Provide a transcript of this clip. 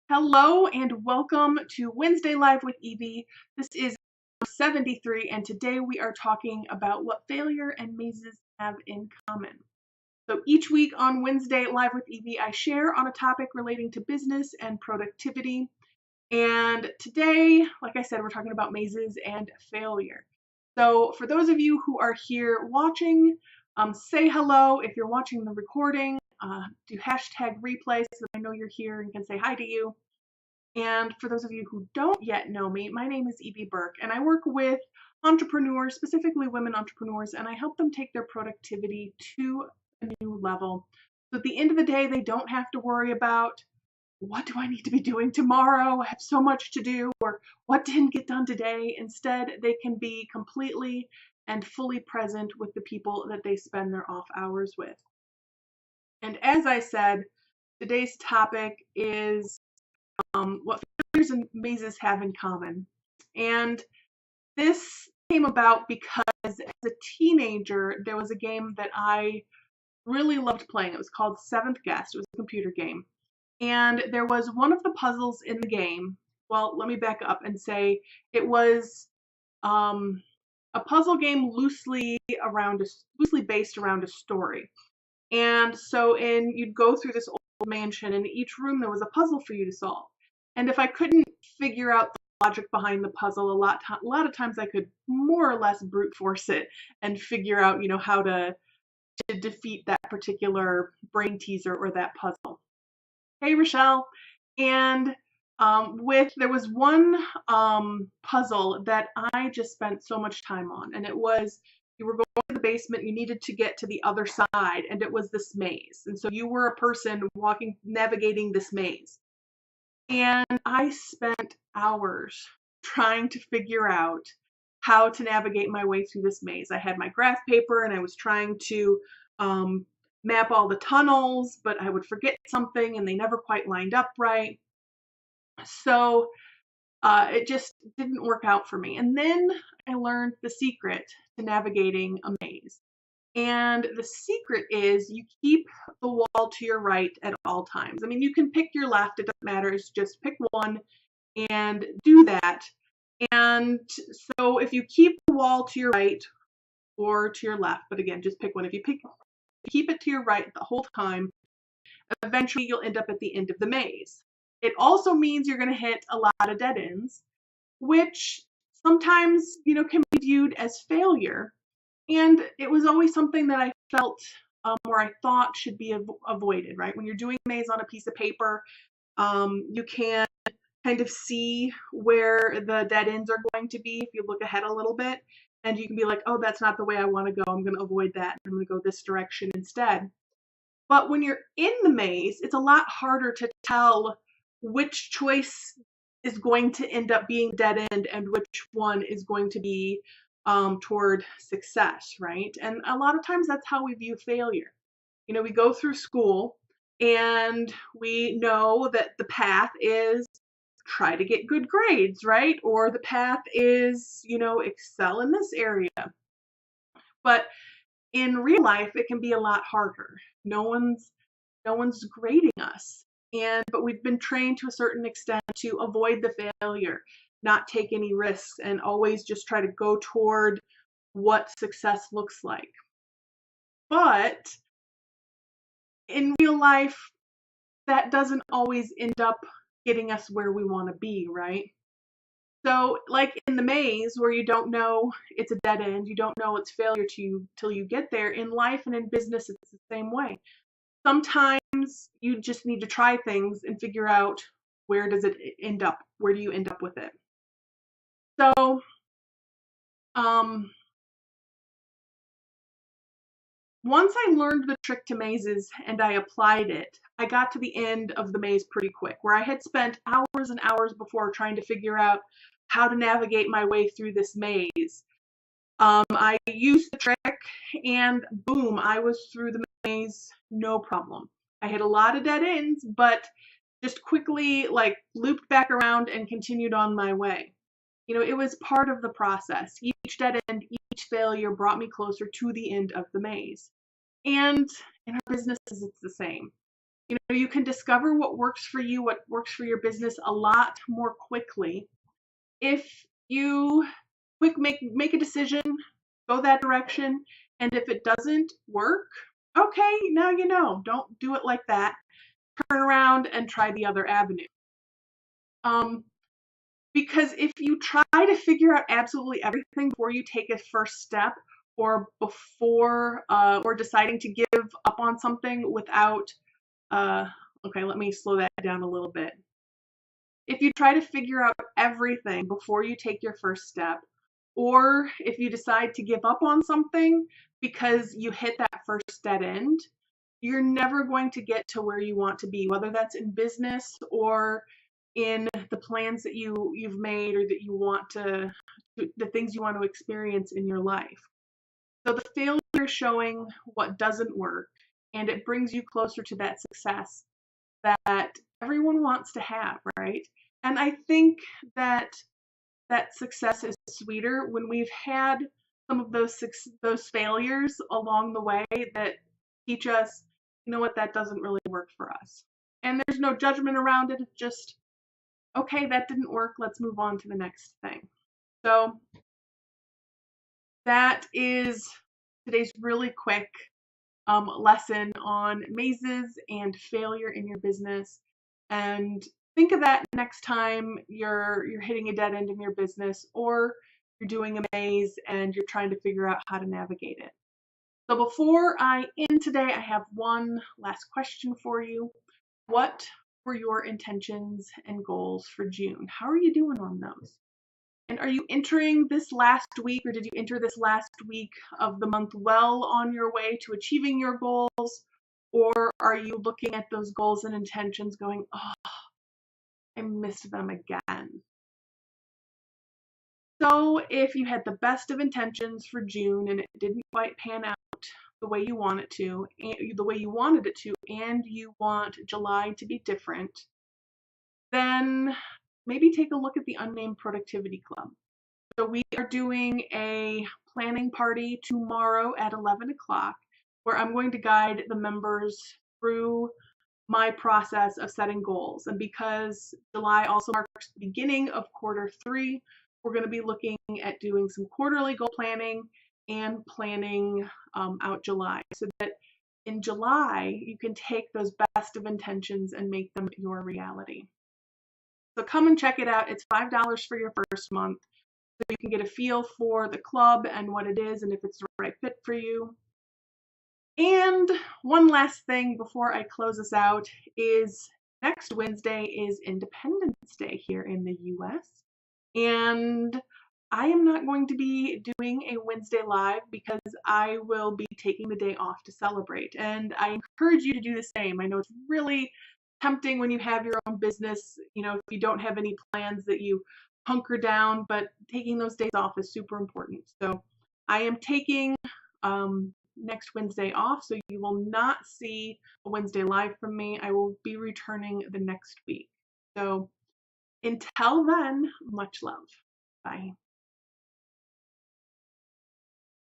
Hello and welcome to Wednesday Live with Evie. This is 73 and today we are talking about what failure and mazes have in common. So each week on Wednesday Live with Evie, I share on a topic relating to business and productivity. And today, like I said, we're talking about mazes and failure. So for those of you who are here watching, say hello. If you're watching the recording, do hashtag replay so that I know you're here and can say hi to you. And for those of you who don't yet know me, my name is Evie Burke, and I work with entrepreneurs, specifically women entrepreneurs, and I help them take their productivity to a new level. So at the end of the day, they don't have to worry about what do I need to be doing tomorrow? I have so much to do, or what didn't get done today. Instead, they can be completely and fully present with the people that they spend their off hours with. And as I said, today's topic is what failures and mazes have in common. And this came about because as a teenager, there was a game that I really loved playing. It was called Seventh Guest. It was a computer game. And there was one of the puzzles in the game. Well, let me back up and say it was a puzzle game loosely based around a story. And so you'd go through this old mansion, and in each room there was a puzzle for you to solve. And if I couldn't figure out the logic behind the puzzle, a lot of times I could more or less brute force it and figure out, how to defeat that particular brain teaser or that puzzle. Hey, Rochelle. And there was one puzzle that I just spent so much time on, and it was you were going to the basement, you needed to get to the other side, and it was this maze. And so you were a person navigating this maze. And I spent hours trying to figure out how to navigate my way through this maze. I had my graph paper and I was trying to map all the tunnels, but I would forget something and they never quite lined up right. So it just didn't work out for me. And then I learned the secret to navigating a maze. And the secret is you keep the wall to your right at all times. I mean, you can pick your left, it doesn't matter. It's just pick one and do that. And so if you keep the wall to your right or to your left, but again, just pick one. If you keep it to your right the whole time, eventually you'll end up at the end of the maze. It also means you're going to hit a lot of dead ends, which sometimes, can be viewed as failure. And it was always something that I felt or I thought should be avoided, right? When you're doing a maze on a piece of paper, you can kind of see where the dead ends are going to be if you look ahead a little bit. And you can be like, oh, that's not the way I want to go. I'm going to avoid that. I'm going to go this direction instead. But when you're in the maze, it's a lot harder to tell which choice is going to end up being dead end and which one is going to be toward success, right? And a lot of times that's how we view failure. We go through school and we know that the path is try to get good grades, right? Or the path is, excel in this area. But in real life, it can be a lot harder. No one's grading us. But we've been trained to a certain extent to avoid the failure, not take any risks, and always just try to go toward what success looks like. But in real life, that doesn't always end up getting us where we want to be, right? So like in the maze where you don't know it's a dead end, you don't know it's failure to you till you get there, in life and in business, it's the same way. Sometimes you just need to try things and figure out where does it end up? Where do you end up with it? So, once I learned the trick to mazes and I applied it, I got to the end of the maze pretty quick, where I had spent hours and hours before trying to figure out how to navigate my way through this maze. I used the trick and boom, I was through the maze, no problem. I hit a lot of dead ends, but just quickly looped back around and continued on my way. It was part of the process. Each dead end, each failure brought me closer to the end of the maze. And in our businesses, it's the same. You can discover what works for you, what works for your business a lot more quickly if you make a decision, go that direction, and if it doesn't work, okay, now you know. Don't do it like that. Turn around and try the other avenue. Because if you try to figure out absolutely everything before you take a first step, or before or deciding to give up on something without okay, let me slow that down a little bit. If you try to figure out everything before you take your first step, or if you decide to give up on something because you hit that first dead end, you're never going to get to where you want to be, whether that's in business or in the plans that you've made, or that you want the things you want to experience in your life. So the failure is showing what doesn't work, and it brings you closer to that success that everyone wants to have, right? And I think that success is sweeter when we've had some of those failures along the way that teach us, you know what, that doesn't really work for us. And there's no judgment around it. It's just, okay, that didn't work. Let's move on to the next thing. So that is today's really quick lesson on mazes and failure in your business. And think of that next time you're hitting a dead end in your business, or you're doing a maze and you're trying to figure out how to navigate it. So before I end today, I have one last question for you. What were your intentions and goals for June? How are you doing on those? And are you entering this last week, or did you enter this last week of the month well on your way to achieving your goals? Or are you looking at those goals and intentions going, oh, I missed them again? So if you had the best of intentions for June and it didn't quite pan out the way you want it to, the way you wanted it to, and you want July to be different, then maybe take a look at the Unnamed Productivity Club. So we are doing a planning party tomorrow at 11 o'clock, where I'm going to guide the members through my process of setting goals. And because July also marks the beginning of quarter 3, we're going to be looking at doing some quarterly goal planning and planning out July, so that in July you can take those best of intentions and make them your reality. So come and check it out. It's $5 for your first month, so you can get a feel for the club and what it is and if it's the right fit for you. And one last thing before I close this out is next Wednesday is Independence Day here in the US. And I am not going to be doing a Wednesday live because I will be taking the day off to celebrate. And I encourage you to do the same. I know it's really tempting when you have your own business, if you don't have any plans, that you hunker down, but taking those days off is super important. So I am taking next Wednesday off, so you will not see a Wednesday live from me. I will be returning the next week. So until then, much love. Bye.